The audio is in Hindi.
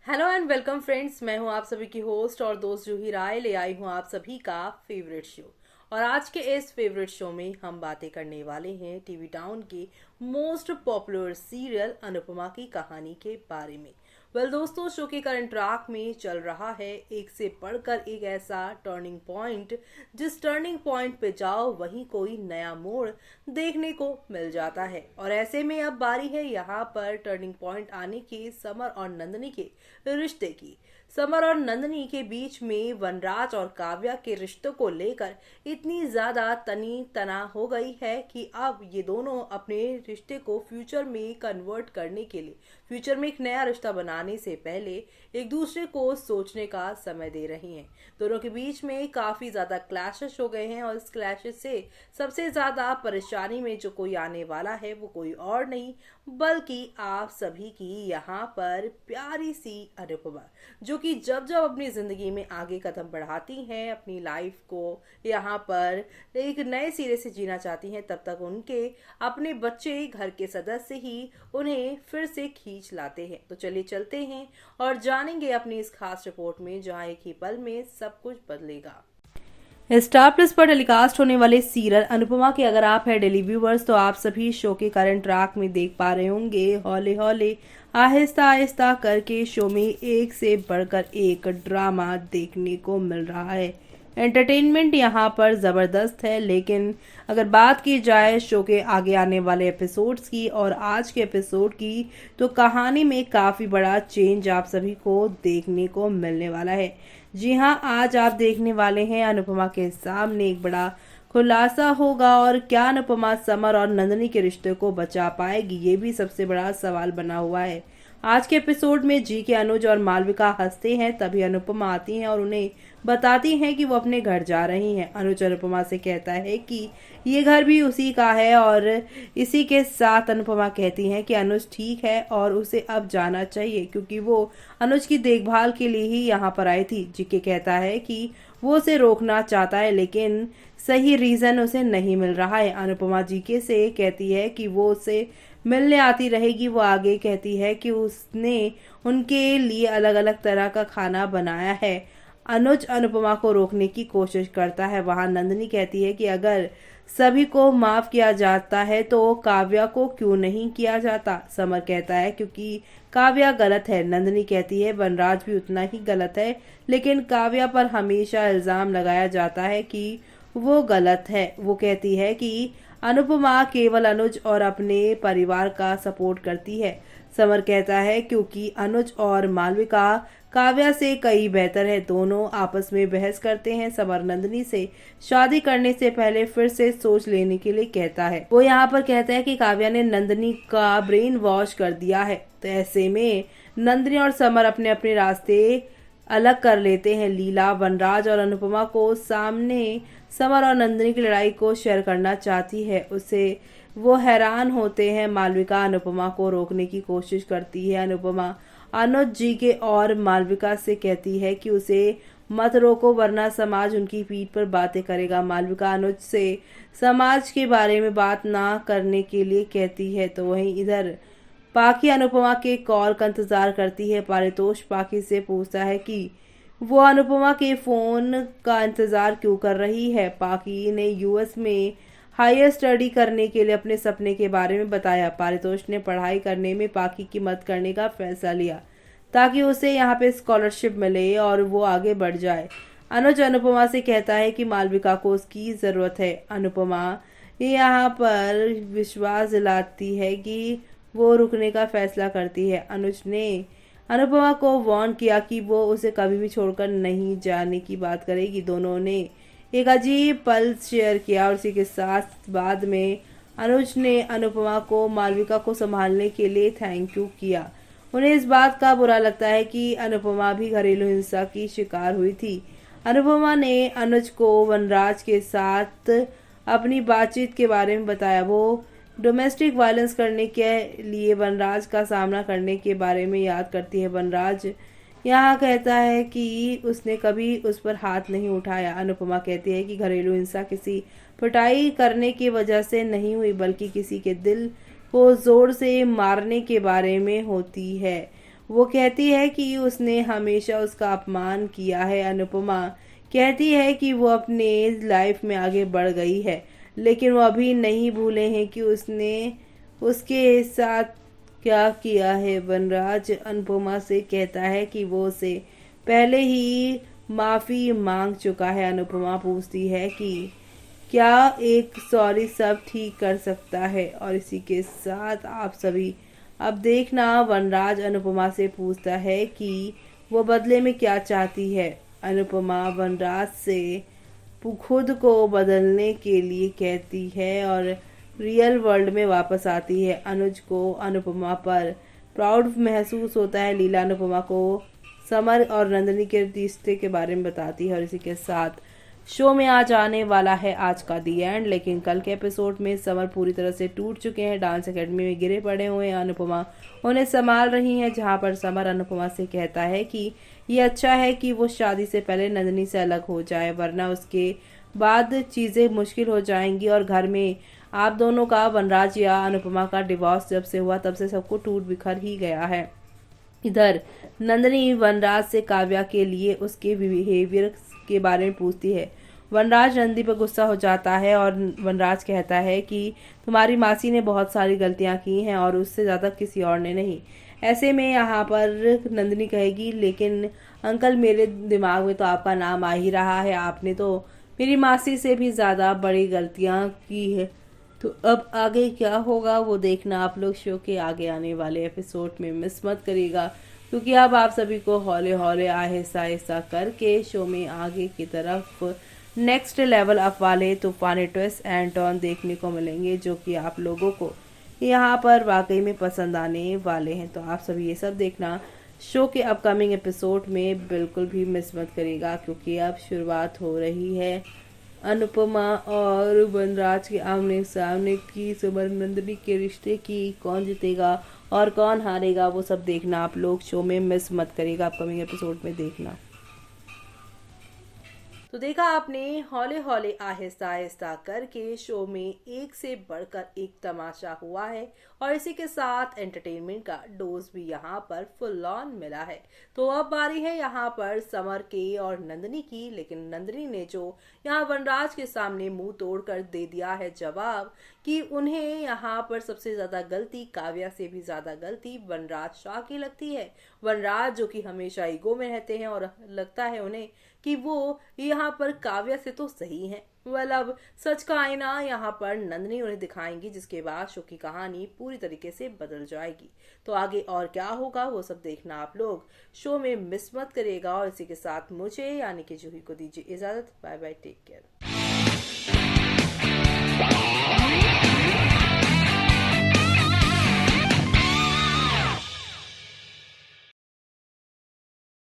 Hello and welcome friends. मैं हूं आप सभी की होस्ट और दोस्त जूही राय। ले आई हूं आप सभी का फेवरेट शो। और आज के इस फेवरेट शो में हम बातें करने वाले हैं टीवी टाउन के मोस्ट पॉपुलर सीरियल अनुपमा की कहानी के बारे में। दोस्तों, शो के करंट ट्रैक में चल रहा है एक से बढ़कर एक ऐसा टर्निंग पॉइंट, जिस टर्निंग पॉइंट पे जाओ वहीं कोई नया मोड़ देखने को मिल जाता है। और ऐसे में अब बारी है यहाँ पर टर्निंग पॉइंट आने की समर और नंदिनी के रिश्ते की। समर और नंदिनी के बीच में वनराज और काव्या के रिश्तों को लेकर इतनी ज्यादा तनी तना हो गई है कि अब ये दोनों अपने रिश्ते को फ्यूचर में कन्वर्ट करने के लिए, फ्यूचर में एक नया रिश्ता बनाने से पहले एक दूसरे को सोचने का समय दे रही हैं। दोनों के बीच में काफी ज्यादा क्लैशेस हो गए हैं और इस क्लैशेस से सबसे ज्यादा परेशानी में जो कोई आने वाला है वो कोई और नहीं बल्कि आप सभी की यहाँ पर प्यारी सी अनुपमा, जो कि जब जब अपनी जिंदगी में आगे कदम बढ़ाती हैं, अपनी लाइफ को यहाँ पर एक नए सिरे से जीना चाहती हैं, तब तक उनके अपने बच्चे घर के सदस्य ही उन्हें फिर से खींच लाते हैं। तो चलिए चलते हैं और जानेंगे अपनी इस खास रिपोर्ट में, जहाँ एक ही पल में सब कुछ बदलेगा। स्टार प्लस पर टेलीकास्ट होने वाले सीरियल अनुपमा के अगर आप है डेली व्यूवर्स, तो आप सभी शो के करंट ट्रैक में देख पा रहे होंगे हौले हौले आहिस्ता आहिस्ता करके शो में एक से बढ़कर एक ड्रामा देखने को मिल रहा है। एंटरटेनमेंट यहाँ पर जबरदस्त है, लेकिन अगर बात की जाए शो के आगे आने वाले एपिसोड्स की और आज के एपिसोड की, तो कहानी में काफी बड़ा चेंज आप सभी को देखने को मिलने वाला है। जी हाँ, आज आप देखने वाले हैं अनुपमा के सामने एक बड़ा खुलासा होगा और क्या अनुपमा समर और नंदिनी के रिश्ते को बचा पाएगी, ये भी सबसे बड़ा सवाल बना हुआ है। आज के एपिसोड में जी के अनुज और मालविका हंसते हैं, तभी अनुपमा आती हैं और उन्हें बताती हैं कि वो अपने घर जा रही हैं। अनुज अनुपमा से कहता है कि ये घर भी उसी का है और इसी के साथ अनुपमा कहती हैं कि अनुज ठीक है और उसे अब जाना चाहिए, क्योंकि वो अनुज की देखभाल के लिए ही यहाँ पर आई थी। जीके कहता है कि वो उसे रोकना चाहता है, लेकिन सही रीजन उसे नहीं मिल रहा है। अनुपमा जीके से कहती है कि वो उसे मिलने आती रहेगी। वो आगे कहती है कि उसने उनके लिए अलग अलग तरह का खाना बनाया है। अनुज अनुपमा को रोकने की कोशिश करता है। वहां नंदिनी कहती है कि अगर सभी को माफ किया जाता है तो काव्या को क्यों नहीं किया जाता। समर कहता है क्योंकि काव्या गलत है। नंदिनी कहती है वनराज भी उतना ही गलत है, लेकिन काव्या पर हमेशा इल्जाम लगाया जाता है कि वो गलत है। वो कहती है कि अनुपमा केवल अनुज और अपने परिवार का सपोर्ट करती है। समर कहता है क्योंकि अनुज और मालविका काव्या से कई बेहतर है। दोनों आपस में बहस करते हैं। समर नंदिनी से शादी करने से पहले फिर से सोच लेने के लिए कहता है। वो यहाँ पर कहता है कि काव्या ने नंदिनी का ब्रेन वॉश कर दिया है। तो ऐसे में नंदिनी और समर अपने अपने रास्ते अलग कर लेते हैं। लीला वनराज और अनुपमा को सामने समर और नंदिनी की लड़ाई को शेयर करना चाहती है। उसे वो हैरान होते हैं। मालविका अनुपमा को रोकने की कोशिश करती है। अनुपमा अनुज जी के और मालविका से कहती है कि उसे मत रोको वरना समाज उनकी पीठ पर बातें करेगा। मालविका अनुज से समाज के बारे में बात ना करने के लिए कहती है। तो वहीं इधर पाकी अनुपमा के कॉल का इंतजार करती है। पारितोष पाकी से पूछता है कि वो अनुपमा के फोन का इंतजार क्यों कर रही है। पाकी ने यूएस में हायर स्टडी करने के लिए अपने सपने के बारे में बताया। पारितोष ने पढ़ाई करने में पाकी की मदद करने का फैसला लिया ताकि उसे यहाँ पे स्कॉलरशिप मिले और वो आगे बढ़ जाए। अनुज अनुपमा से कहता है कि मालविका को उसकी जरूरत है। अनुपमा यहाँ पर विश्वास दिलाती है कि वो रुकने का फैसला करती है। अनुज ने अनुपमा को वार्न किया कि वो उसे कभी भी छोड़कर नहीं जाने की बात करेगी। दोनों ने एक अजीब पल शेयर किया और इसी के साथ बाद में अनुज ने अनुपमा को मालविका को संभालने के लिए थैंक यू किया। उन्हें इस बात का बुरा लगता है कि अनुपमा भी घरेलू हिंसा की शिकार हुई थी। अनुपमा ने अनुज को वनराज के साथ अपनी बातचीत के बारे में बताया। वो डोमेस्टिक वायलेंस करने के लिए वनराज का सामना करने के बारे में याद करती है। वनराज यहाँ कहता है कि उसने कभी उस पर हाथ नहीं उठाया। अनुपमा कहती है कि घरेलू हिंसा किसी पिटाई करने की वजह से नहीं हुई, बल्कि किसी के दिल को जोर से मारने के बारे में होती है। वो कहती है कि उसने हमेशा उसका अपमान किया है। अनुपमा कहती है कि वो अपने लाइफ में आगे बढ़ गई है, लेकिन वो अभी नहीं भूले हैं कि उसने उसके साथ क्या किया है। वनराज अनुपमा से कहता है कि वो उसे पहले ही माफी मांग चुका है। अनुपमा पूछती है कि क्या एक सॉरी सब ठीक कर सकता है, और इसी के साथ आप सभी अब देखना वनराज अनुपमा से पूछता है कि वो बदले में क्या चाहती है। अनुपमा वनराज से खुद को बदलने के लिए कहती है और रियल वर्ल्ड में वापस आती है। अनुज को अनुपमा पर प्राउड महसूस होता है। लीला अनुपमा को समर और नंदिनी के रिश्ते के बारे में बताती है और इसी के साथ शो में आज आने वाला है आज का दी एंड। लेकिन कल के एपिसोड में समर पूरी तरह से टूट चुके हैं, डांस एकेडमी में गिरे पड़े हुए हैं। अनुपमा उन्हें संभाल रही हैं, जहां पर समर अनुपमा से कहता है कि ये अच्छा है कि वो शादी से पहले नंदिनी से अलग हो जाए, वरना उसके बाद चीजें मुश्किल हो जाएंगी। और घर में आप दोनों का, वनराज या अनुपमा का डिवोर्स जब से हुआ तब से सबको टूट बिखर ही गया है। इधर नंदिनी वनराज से काव्या के लिए उसके बिहेवियर के बारे में पूछती है। वनराज नंदी पर गुस्सा हो जाता है और वनराज कहता है कि तुम्हारी मासी ने बहुत सारी गलतियां की हैं और उससे ज़्यादा किसी और ने नहीं। ऐसे में यहाँ पर नंदिनी कहेगी, लेकिन अंकल मेरे दिमाग में तो आपका नाम आ ही रहा है, आपने तो मेरी मासी से भी ज़्यादा बड़ी गलतियां की है। तो अब आगे क्या होगा वो देखना आप लोग शो के आगे आने वाले एपिसोड में मिस मत करिएगा, क्योंकि अब आप सभी को हौले हौले आहिस्ता आहिस्ता करके शो में आगे की तरफ नेक्स्ट लेवल अप वाले तूफानी ट्विस्ट एंड टर्न देखने को मिलेंगे, जो कि आप लोगों को यहाँ पर वाकई में पसंद आने वाले हैं। तो आप सभी ये सब देखना शो के अपकमिंग एपिसोड में बिल्कुल भी मिस मत करिएगा, क्योंकि अब शुरुआत हो रही है अनुपमा और वनराज के आमने सामने की। समर नंदिनी के रिश्ते की कौन जीतेगा और कौन हारेगा वो सब देखना आप लोग शो में मिस मत करिएगा, अपकमिंग एपिसोड में देखना। तो देखा आपने हौले हौले आहिस्ता आहिस्ता करके शो में एक से बढ़कर एक तमाशा हुआ है और इसी के साथ एंटरटेनमेंट का डोज भी यहाँ पर फुल ऑन मिला है। तो अब बारी है यहाँ पर समर के और नंदिनी की, लेकिन नंदिनी ने जो यहाँ वनराज के सामने मुंह तोड़कर दे दिया है जवाब कि उन्हें यहाँ पर सबसे ज्यादा गलती काव्या से भी ज्यादा गलती वनराज शाह की लगती है। वनराज जो कि हमेशा ईगो में रहते हैं और लगता है उन्हें कि वो यहाँ पर काव्या से तो सही है। वेल अब सच का आईना यहाँ पर नंदिनी उन्हें दिखाएंगी, जिसके बाद शो की कहानी पूरी तरीके से बदल जाएगी। तो आगे और क्या होगा वो सब देखना आप लोग शो में मिस मत करिएगा। और इसी के साथ मुझे यानी कि जूही को दीजिए इजाजत। Bye bye, take care.